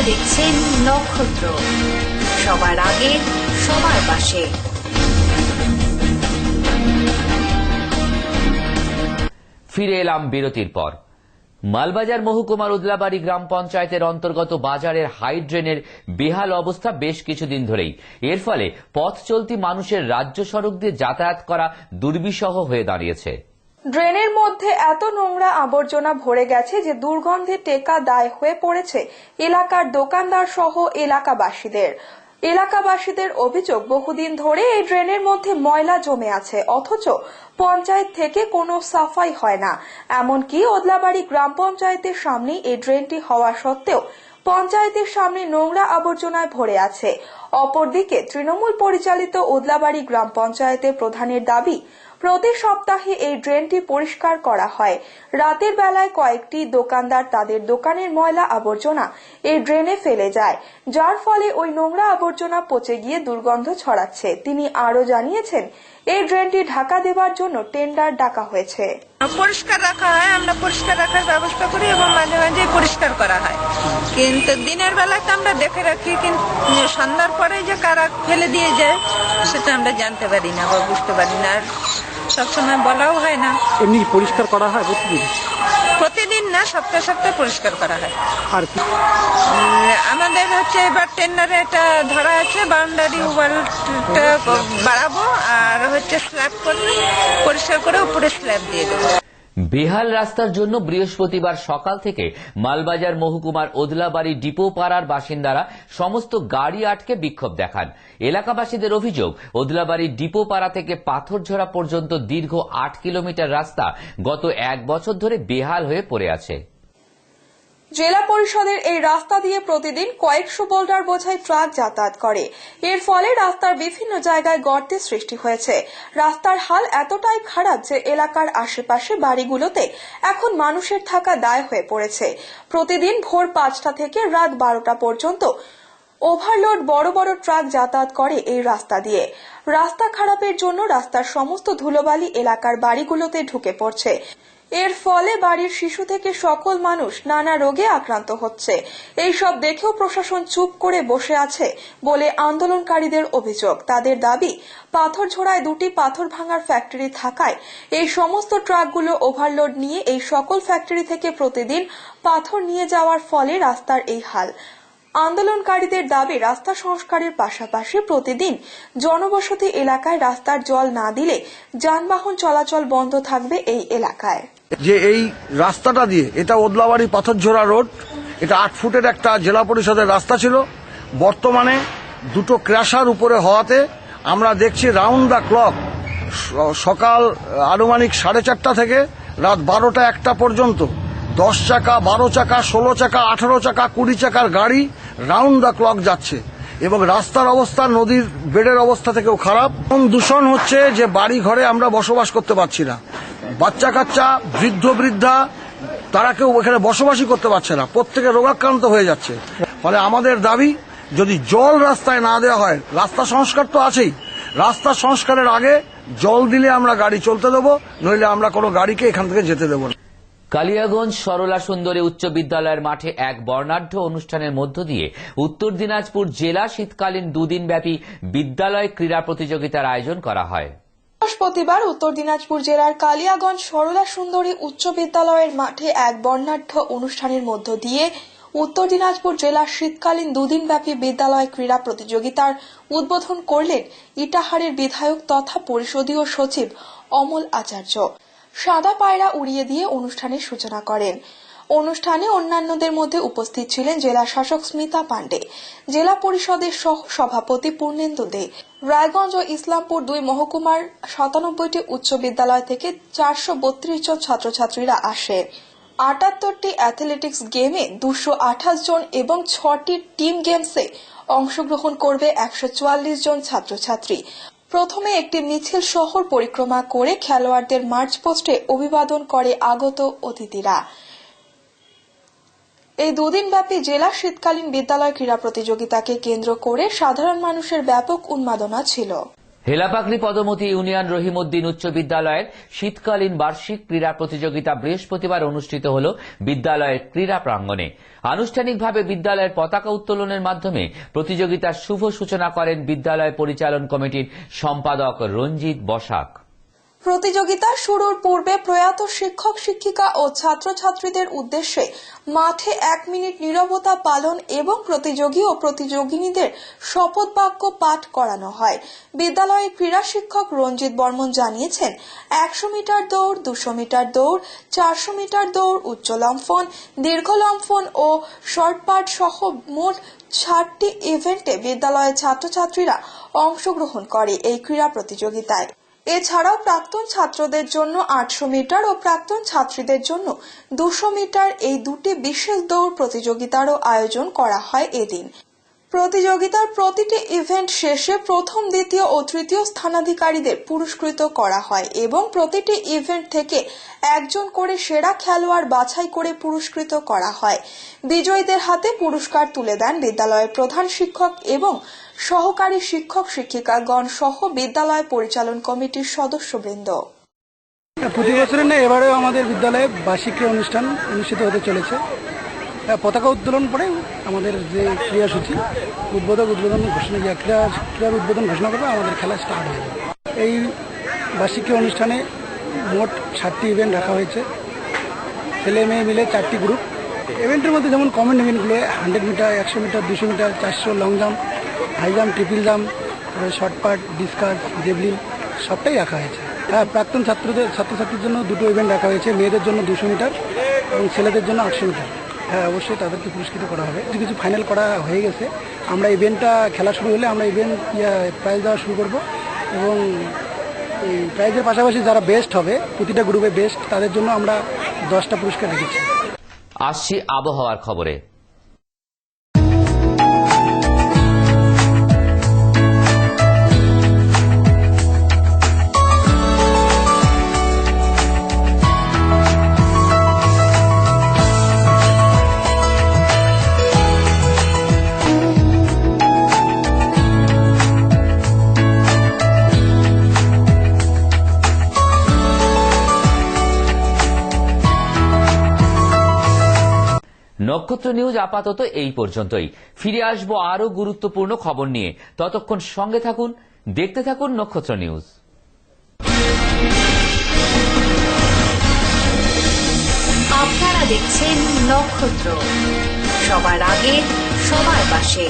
দেখছেন নক্ষত্র, সবার আগে সবার পাশে। ফিরে এলাম বিরতির পর। মালবাজার মহকুমার উদলাবাড়ি গ্রাম পঞ্চায়েতের অন্তর্গত বাজারের হাই ড্রেনের বেহাল অবস্থা বেশ কিছুদিন ধরেই। এর ফলে পথ চলতি মানুষের রাজ্য সড়ক দিয়ে যাতায়াত করা দুর্বিষহ হয়ে দাঁড়িয়েছে। ড্রেনের মধ্যে এত নোংরা আবর্জনা ভরে গেছে যে দুর্গন্ধে টেকা দায় হয়ে পড়েছে এলাকার দোকানদার সহ এলাকাবাসীদের অভিযোগ, বহুদিন ধরে এই ড্রেনের মধ্যে ময়লা জমে আছে, অথচ পঞ্চায়েত থেকে কোনো সাফাই হয় না। এমনকি ওদলাবাড়ি গ্রাম পঞ্চায়েতের সামনে এই ড্রেনটি হওয়া সত্ত্বেও পঞ্চায়েতের সামনে নোংরা আবর্জনায় ভরে আছে। অপরদিকে তৃণমূল পরিচালিত ওদলাবাড়ি গ্রাম পঞ্চায়েতের প্রধানের দাবি, প্রতি সপ্তাহে এই ড্রেনটি পরিষ্কার করা হয়। রাতের বেলায় কয়েকটি দোকানদার তাদের দোকানের ময়লা আবর্জনা এই ড্রেনে ফেলে যায়, যার ফলে ওই নোংরা আবর্জনা পচে গিয়ে দুর্গন্ধ ছড়াচ্ছে। তিনি আরো জানিয়েছেন, এই ড্রেনটি ঢাকা দেওয়ার জন্য টেন্ডার ডাকা হয়েছে। পরিষ্কার রাখা হয়, আমরা পরিষ্কার রাখার ব্যবস্থা করি এবং মাঝে মাঝে পরিষ্কার করা হয়, কিন্তু দিনের বেলায় তো আমরা দেখে রাখি, কিন্তু সন্ধ্যার পরে যে কারা ফেলে দিয়ে যায় সেটা আমরা জানতে পারি না বা বুঝতে পারি না, আর সবসময় বলাও হয় না। এমনি পরিষ্কার করা হয় প্রতিদিন না, সপ্তাহে সপ্তাহে পরিষ্কার করা হয়। আর কি আমাদের হচ্ছে এবার টেন্ডারে এটা ধরা আছে, বাউন্ডারি ওয়ালটা বাড়াবো আর হচ্ছে স্ল্যাব করলে পরিষ্কার করে উপরে স্ল্যাব দিয়ে দেবো। বেহাল রাস্তার জন্য বৃহস্পতিবার সকাল থেকে মালবাজার মহকুমার ওদলাবাড়ি ডিপো পাড়ার বাসিন্দারা সমস্ত গাড়ি আটকে বিক্ষোভ দেখান। এলাকাবাসীদের অভিযোগ, ওদলাবাড়ি ডিপো পাড়া থেকে পাথরঝরা পর্যন্ত দীর্ঘ 8 কিলোমিটার রাস্তা গত 1 বছর ধরে বেহাল হয়ে পড়ে আছে। জেলা পরিষদের এই রাস্তা দিয়ে প্রতিদিন কয়েকশো বোল্ডার বোঝাই ট্রাক যাতায়াত করে। এর ফলে রাস্তার বিভিন্ন জায়গায় গর্তের সৃষ্টি হয়েছে। রাস্তার হাল এতটাই খারাপ যে এলাকার আশেপাশে বাড়িগুলোতে এখন মানুষের থাকা দায় হয়ে পড়েছে। প্রতিদিন ভোর 5টা থেকে রাত 12টা পর্যন্ত ওভারলোড বড় বড় ট্রাক যাতায়াত করে এই রাস্তা দিয়ে। রাস্তা খারাপের জন্য রাস্তার সমস্ত ধুলোবালি এলাকার বাড়িগুলোতে ঢুকে পড়ছে। এর ফলে বাড়ির শিশু থেকে সকল মানুষ নানা রোগে আক্রান্ত হচ্ছে। এইসব দেখেও প্রশাসন চুপ করে বসে আছে বলে আন্দোলনকারীদের অভিযোগ। তাদের দাবি, পাথরঝোড়ায় 2টি পাথর ভাঙার ফ্যাক্টরি থাকায় এই সমস্ত ট্রাকগুলো ওভারলোড নিয়ে এই সকল ফ্যাক্টরি থেকে প্রতিদিন পাথর নিয়ে যাওয়ার ফলে রাস্তার এই হাল। আন্দোলনকারীদের দাবি, রাস্তা সংস্কারের পাশাপাশি প্রতিদিন জনবসতি এলাকায় রাস্তার জল না দিলে যানবাহন চলাচল বন্ধ থাকবে এই এলাকায়। যে এই রাস্তাটা দিয়ে, এটা ওদলাবাড়ি পাথরঝোড়া রোড, এটা 8 ফুটের একটা জেলা পরিষদের রাস্তা ছিল। বর্তমানে 2টো ক্র্যাশার উপরে হওয়াতে আমরা দেখছি রাউন্ড দ্য ক্লক সকাল আনুমানিক 4:30 থেকে রাত 12টা 1টা পর্যন্ত 10 চাকা, 12 চাকা, 16 চাকা, 18 চাকা, 20 চাকার গাড়ি রাউন্ড দ্য ক্লক যাচ্ছে এবং রাস্তার অবস্থা নদীর বেডের অবস্থা থেকেও খারাপ। দূষণ হচ্ছে যে বাড়ি ঘরে আমরা বসবাস করতে পারছি না। বাচ্চা কাচ্চা, বৃদ্ধ বৃদ্ধা, তারা কেউ এখানে বসবাসই করতে পারছে না, প্রত্যেকে রোগাক্রান্ত হয়ে যাচ্ছে। ফলে আমাদের দাবি, যদি জল রাস্তায় না দেওয়া হয়, রাস্তা সংস্কার তো আছেই, রাস্তা সংস্কারের আগে জল দিলে আমরা গাড়ি চলতে দেবো, নইলে আমরা কোনো গাড়িকে এখান থেকে যেতে দেবো না। কালিয়াগঞ্জ সরলা সুন্দরী উচ্চ বিদ্যালয়ের মাঠে এক বর্ণাঢ্য অনুষ্ঠানের মধ্য দিয়ে উত্তর দিনাজপুর জেলা শীতকালীন 2 দিনব্যাপী বিদ্যালয় ক্রীড়া প্রতিযোগিতার আয়োজন করা হয়। বৃহস্পতিবার উত্তর দিনাজপুর জেলার কালিয়াগঞ্জ সরলা সুন্দরী উচ্চ বিদ্যালয়ের মাঠে এক বর্ণাঢ্য অনুষ্ঠানের মধ্য দিয়ে উত্তর দিনাজপুর জেলার শীতকালীন 2 দিনব্যাপী বিদ্যালয় ক্রীড়া প্রতিযোগিতার উদ্বোধন করলেন ইটাহারের বিধায়ক তথা পরিষদীয় সচিব অমল আচার্য। সাদা পায়রা উড়িয়ে দিয়ে অনুষ্ঠানের সূচনা করেন। অনুষ্ঠানে অন্যান্যদের মধ্যে উপস্থিত ছিলেন জেলা শাসক স্মিতা পান্ডে, জেলা পরিষদের সহ সভাপতি পূর্ণেন্দু দে। রায়গঞ্জ ও ইসলামপুর 2 মহকুমার 97টি উচ্চ বিদ্যালয় থেকে 432 জন ছাত্রছাত্রীরা আসে। 78টি অ্যাথলেটিক্স গেমে 228 জন এবং 6টি টিম গেমসে অংশগ্রহণ করবে 144 জন ছাত্রছাত্রী। প্রথমে একটি মিছিল শহর পরিক্রমা করে খেলোয়াড়দের মার্চ পোস্টে অভিবাদন করে আগত অতিথিরা। এই 2 দিনব্যাপী জেলা শীতকালীন বিদ্যালয় ক্রীড়া প্রতিযোগিতাকে কেন্দ্র করে সাধারণ মানুষের ব্যাপক উন্মাদনা ছিল। হেলাপাকড়ি পদমতি ইউনিয়ন রহিমউদ্দিন উচ্চ বিদ্যালয়ের শীতকালীন বার্ষিক ক্রীড়া প্রতিযোগিতা বৃহস্পতিবার অনুষ্ঠিত হল বিদ্যালয়ের ক্রীড়া প্রাঙ্গণে। আনুষ্ঠানিকভাবে বিদ্যালয়ের পতাকা উত্তোলনের মাধ্যমে প্রতিযোগিতার শুভ সূচনা করেন বিদ্যালয় পরিচালন কমিটির সম্পাদক রঞ্জিত বসাক। প্রতিযোগিতা শুরুর পূর্বে প্রয়াত শিক্ষক শিক্ষিকা ও ছাত্রছাত্রীদের উদ্দেশ্যে মাঠে 1 মিনিট নীরবতা পালন এবং প্রতিযোগী ও প্রতিযোগিনীদের শপথ বাক্য পাঠ করানো হয়। বিদ্যালয়ের ক্রীড়া শিক্ষক রঞ্জিত বর্মন জানিয়েছেন, 100 মিটার দৌড়, 200 মিটার দৌড়, 400 মিটার দৌড়, উচ্চ লম্ফন, দীর্ঘ লম্ফন ও শর্টপাট সহ মোট 60টি ইভেন্টে বিদ্যালয়ের ছাত্রছাত্রীরা অংশগ্রহণ করে এই ক্রীড়া প্রতিযোগিতায়। এছাড়াও প্রাক্তন ছাত্রদের জন্য 800 মিটার ও প্রাক্তন ছাত্রীদের জন্য 200 মিটার এই দুটি বিশেষ দৌড় প্রতিযোগিতারও আয়োজন করা হয় এদিন। প্রতিযোগিতার প্রতিটি ইভেন্ট শেষে প্রথম, দ্বিতীয় ও তৃতীয় স্থানাধিকারীদের পুরস্কৃত করা হয় এবং প্রতিটি ইভেন্ট থেকে একজন করে সেরা খেলোয়াড় বাছাই করে পুরস্কৃত করা হয়। বিজয়ীদের হাতে পুরস্কার তুলে দেন বিদ্যালয়ের প্রধান শিক্ষক এবং সহকারী শিক্ষক শিক্ষিকাগণ সহ বিদ্যালয় পরিচালন কমিটির সদস্যবৃন্দ। প্রতি বছরের না এবারেও আমাদের বিদ্যালয়ে বার্ষিক ক্রীড়া অনুষ্ঠান অনুষ্ঠিত হতে চলেছে। পতাকা উত্তোলন পরে আমাদের যে ক্রীড়াসূচি উদ্বোধন ঘোষণা ক্রীড়ার উদ্বোধন ঘোষণা করবে, আমাদের খেলা স্টার্ট হয়ে যাবে। এই বার্ষিক ক্রীড়া অনুষ্ঠানে মোট 60টি ইভেন্ট রাখা হয়েছে। ছেলে মেয়ে মিলে 4টি গ্রুপ। ইভেন্টের মধ্যে যেমন কমন ইভেন্টগুলো 100 metre, 100 metre, 200 metre, 400, long jump, high jump, triple jump, shot put, discus, javelin সবটাই রাখা হয়েছে। প্রাক্তন ছাত্রছাত্রীর জন্য 2টো ইভেন্ট রাখা হয়েছে, মেয়েদের জন্য 200 মিটার এবং ছেলেদের জন্য 800 মিটার। অবশ্যই তাদেরকে পুরস্কৃত করা হবে। কিছু ফাইনাল করা হয়ে গেছে। আমরা ইভেন্টটা খেলা শুরু হলে আমরা প্রাইজ দেওয়া শুরু করব এবং এই প্রাইজের পাশাপাশি যারা বেস্ট হবে, প্রতিটা গ্রুপে বেস্ট, তাদের জন্য আমরা 10টা পুরস্কার রেখেছি। আসছি আবহাওয়ার খবরে। নক্ষত্র নিউজ আপাতত এই পর্যন্তই। ফিরে আসবো আরো গুরুত্বপূর্ণ খবর নিয়ে। ততক্ষণ সঙ্গে থাকুন, দেখতে থাকুন নক্ষত্র নিউজ। আপনারা দেখছেন নক্ষত্র, সবার আগে সবার পাশে।